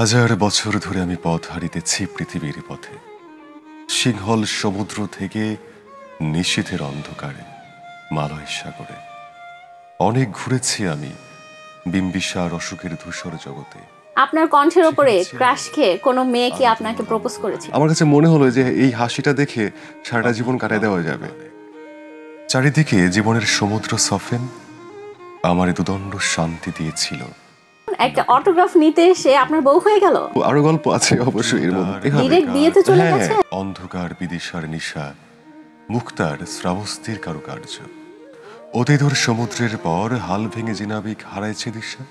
হাজার বছর ধরে আমি পথ হারিতেছি পৃথিবীর পথে, সিংহল সমুদ্র থেকে নিশীথের অন্ধকারে, মালয় সাগরে। অনেক ঘুরেছি আমি বিম্বিসার অশোকের ধূসর জগতে। আপনার কণ্ঠের উপরে ক্রাশ খেয়ে কোনো মেয়ে কি আপনাকে প্রপোজ করেছে? আমার কাছে মনে হলো যে এই হাসিটা দেখে সারাটা জীবন কাটায় দেওয়া যাবে। চারিদিকে জীবনের সমুদ্র সফেন আমার দুদণ্ড শান্তি দিয়েছিল। একটা অটোগ্রাফ নিতে এসে আপনার বউ হয়ে গেল? আরো গল্প আছে অবশ্যই এর মধ্যে। ডিরেক্ট বিয়েতে চলে গেছে? অন্ধকার বিদিশার নিশা, মুক্তার শ্রাবস্তির কারুকার্য, অতিদূর সমুদ্রের পর হাল ভেঙে জিনাবিক হারাইছে দিশা।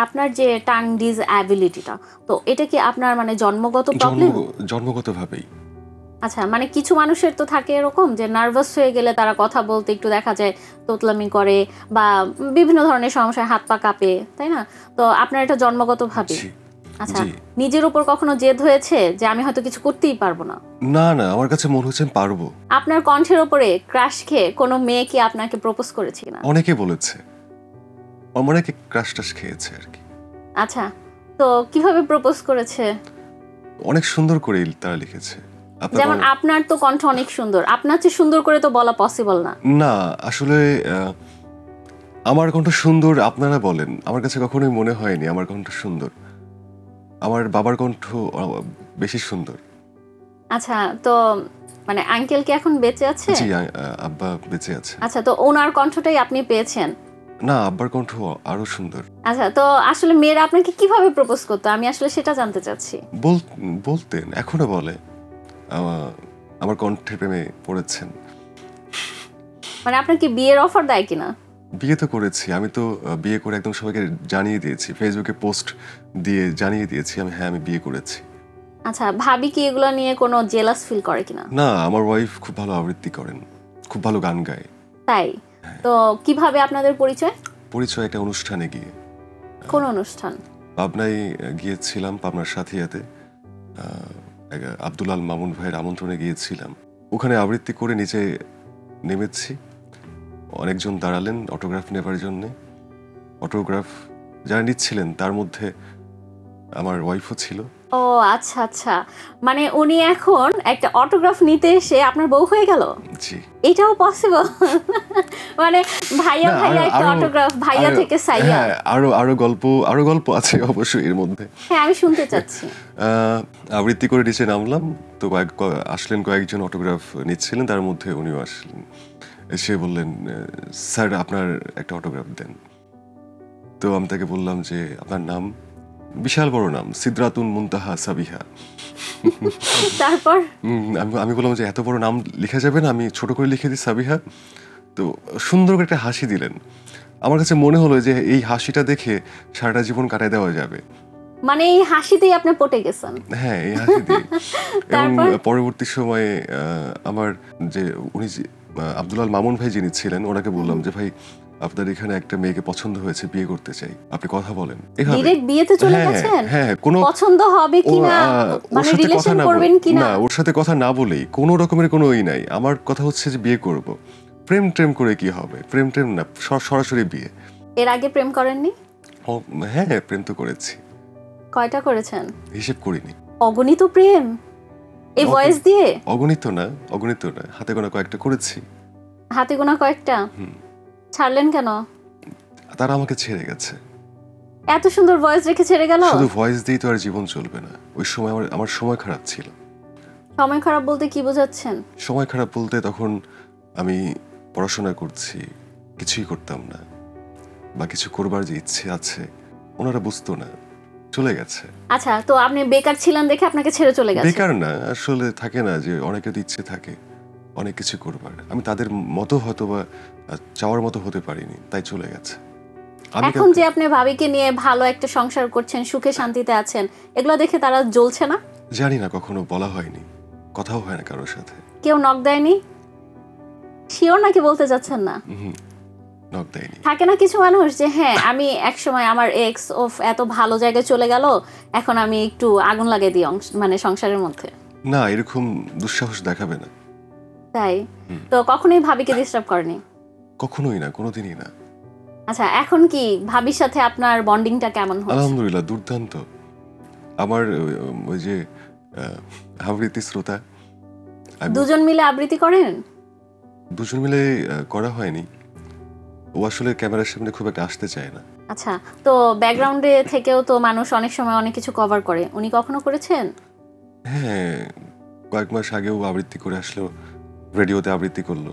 আপনার যে টাং ডিজ অ্যাবিলিটিটা, তো এটা কি আপনার মানে জন্মগত প্রবলেম? জন্মগতভাবেই। আচ্ছা, মানে কিছু মানুষের তো থাকে এরকম যে নার্ভাস হয়ে গেলে তারা কথা বলতে একটু দেখা যায় তোতলামি করে বা বিভিন্ন ধরনের সমস্যায় হাত পা কাঁপে, তাই না? তো আপনার এটা জন্মগতভাবে? আচ্ছা, নিজের উপর কখনো জেদ হয়েছে যে আমি হয়তো কিছু করতেই পারবো না? না না, আমার কাছে মনে হচ্ছে পারবো। আপনার কণ্ঠের উপরে ক্রাশ খেয়ে কোনো মেয়ে কি আপনাকে প্রপোজ করেছে কিনা? অনেকে বলেছে, অনেকে ক্রাশ টাশ খেয়েছে আর কি। আচ্ছা, তো কিভাবে প্রপোজ করেছে? অনেক সুন্দর করে তারা লিখেছে। যেমন আপনার তো কণ্ঠ অনেক সুন্দর, আপনার চেয়ে সুন্দর করে তো বলা পসিবল না। না, আসলে আমার কণ্ঠ সুন্দর আপনারা বলেন, আমার কাছে কখনোই মনে হয়নি আমার কণ্ঠ সুন্দর। আমার বাবার কণ্ঠ বেশি সুন্দর। আচ্ছা, তো মানে আঙ্কেল কি এখন বেঁচে আছে? জি, আব্বা বেঁচে আছে। আচ্ছা, তো ওনার কণ্ঠটাই আপনি পেয়েছেন? না, আব্বার কণ্ঠ আরো সুন্দর। আচ্ছা, তো আসলে মেয়েরা আপনাকে কিভাবে প্রপোজ করতো, আমি আসলে সেটা জানতে চাচ্ছি। বলতেন, এখনো বলে আমার কণ্ঠের প্রেমে পড়েছেন। মানে আপনার কি বিয়ের অফার দেয় কিনা? বিয়ে তো করেছি, আমি তো বিয়ে করে একদম সবাইকে জানিয়ে দিয়েছি, ফেসবুকে পোস্ট দিয়ে জানিয়ে দিয়েছি আমি বিয়ে করেছি। আচ্ছা, ভাবি কি এগুলো নিয়ে কোনো জেলাস ফিল করে কিনা? না, আমার ওয়াইফ খুব ভালো আবৃত্তি করেন, খুব ভালো গান গায়। তাই? তো কিভাবে আপনাদের পরিচয়? পরিচয় একটা অনুষ্ঠানে গিয়ে। কোন অনুষ্ঠান? পাবনায় গিয়েছিলাম, পাবনার সাথিয়াতে আব্দুল আল মামুন ভাইয়ের আমন্ত্রণে গিয়েছিলাম। ওখানে আবৃত্তি করে নিচে নেমেছি, অনেকজন দাঁড়ালেন অটোগ্রাফ নেবার জন্য। অটোগ্রাফ যারা নিচ্ছিলেন তার মধ্যে আমার ওয়াইফও ছিল। ও আচ্ছা আচ্ছা, মানে উনি এখন একটা অটোগ্রাফ নিতে এসে আপনার বউ হয়ে গেল? জি। এটাও পসিবল? মানে ভাইয়া ভাইয়া একটা অটোগ্রাফ, ভাইয়া থেকে সাইয়া। আরো গল্প আছে অবশ্যই এর মধ্যে। হ্যাঁ, আমি শুনতে চাচ্ছি। আবৃত্তি করে নিচে নামলাম, তো আসলেন কয়েকজন অটোগ্রাফ নিচ্ছিলেন, তার মধ্যে উনিও আসলেন। এসে বললেন, স্যার আপনার একটা অটোগ্রাফ দেন। তো আমি তাকে বললাম যে আপনার নাম? বিশাল বড় নাম, সিদরাতুন মুনতাহা সাবিহা। তারপর আমি বললাম যে এত বড় নাম লেখা যাবে না, আমি ছোট করে লিখে দিই সাবিহা। তো সুন্দর করে একটা হাসি দিলেন। আমার কাছে মনে হলো যে এই হাসিটা দেখে সারাটা জীবন কাটায় দেওয়া যাবে। মানে এই হাসিতেই আপনি পটে গেছেন? হ্যাঁ, এই হাসিতেই। এবং পরবর্তী সময়ে আমার যে উনি আব্দুল আল মামুন ভাই যিনি ছিলেন, ওনাকে বললাম যে ভাই আপনার এখানে একটা মেয়েকে পছন্দ হয়েছে, বিয়ে করতে চাই, আপনি কথা বলেন। ডাইরেক্ট বিয়েতে চলে গেছেন? হ্যাঁ, কোনো পছন্দ হবে কিনা, মানে রিলেশন করবেন কিনা? না, ওর সাথে কথা না বলেই কোনো রকমের কোনো নাই। আমার কথা হচ্ছে যে বিয়ে করব। প্রেম ট্রেম করে কি হবে? প্রেম ট্রেম না, সরাসরি বিয়ে। এর আগে প্রেম করেননি? হ্যাঁ, প্রেম তো করেছি। কয়টা করেছেন? হিসেব করিনি। অগণিত প্রেম এই ভয়েস দিয়ে? অগণিত না, হাতে গোনা কয়েকটা করেছি। হাতে গোনা কয়েকটা? ছাড়লেন কেন? তারা আমাকে ছেড়ে গেছে। এত সুন্দর ভয়েস রেখে ছেড়ে গেল? শুধু ভয়েস দিয়ে তো আর জীবন চলবে না। ওই সময় আমার সময় খারাপ ছিল। সময় খারাপ বলতে কি বোঝাচ্ছেন? সময় খারাপ বলতে তখন আমি পড়াশোনা করছি, কিছুই করতাম না, বা কিছু করবার যে ইচ্ছে আছে ওনারা বুঝতো না, চলে গেছে। আচ্ছা, তো আপনি বেকার ছিলেন দেখে আপনাকে ছেড়ে চলে গেছে? বেকার না, আসলে থাকে না যে অনেকের ইচ্ছে থাকে অনেক কিছু করবার, আমি তাদের মতো হয়তো বা চাওয়ার মতো হতে পারিনি, তাই চলে গেছে। এখন যে আপনি ভাবিকে নিয়ে ভালো একটা সংসার করছেন, সুখে শান্তিতে আছেন, এগুলো দেখে তারা জ্বলছে না? জানি না, কখনো বলা হয়নি, কথাও হয় না কারোর সাথে। কেউ নক দেয়নি? শিওর নাকি বলতে যাচ্ছেন না? নক দেয়নি। থাকে না কিছু মানুষ যে হ্যাঁ আমি একসময় আমার এক্স এত ভালো জায়গায় চলে গেল, এখন আমি একটু আগুন লাগিয়ে দিই মানে সংসারের মধ্যে। না, এরকম দুঃসাহস দেখাবে না। তাই? তো কখনোই ভাবিকে ডিস্টার্ব করেনি? কখনোই না, কোনোদিনই না। আচ্ছা, এখন কি ভাবির সাথে আপনার বন্ডিংটা কেমন হচ্ছে? আলহামদুলিল্লাহ দুর্দান্ত। আমার ওই যে আবৃত্তি শ্রোতা, দুজন মিলে আবৃত্তি করেন? দুজন মিলে করা হয়নি। ও আসলে ক্যামেরার সামনে খুব একটা আসতে চায় না। আচ্ছা, তো ব্যাকগ্রাউন্ডে থেকেও তো মানুষ অনেক সময় অনেক কিছু কভার করে, উনি কখনো করেছেন? হ্যাঁ, কয়েক মাস আগেও আবৃত্তি করে আসলো, রেডিওতে আবৃত্তি করলো।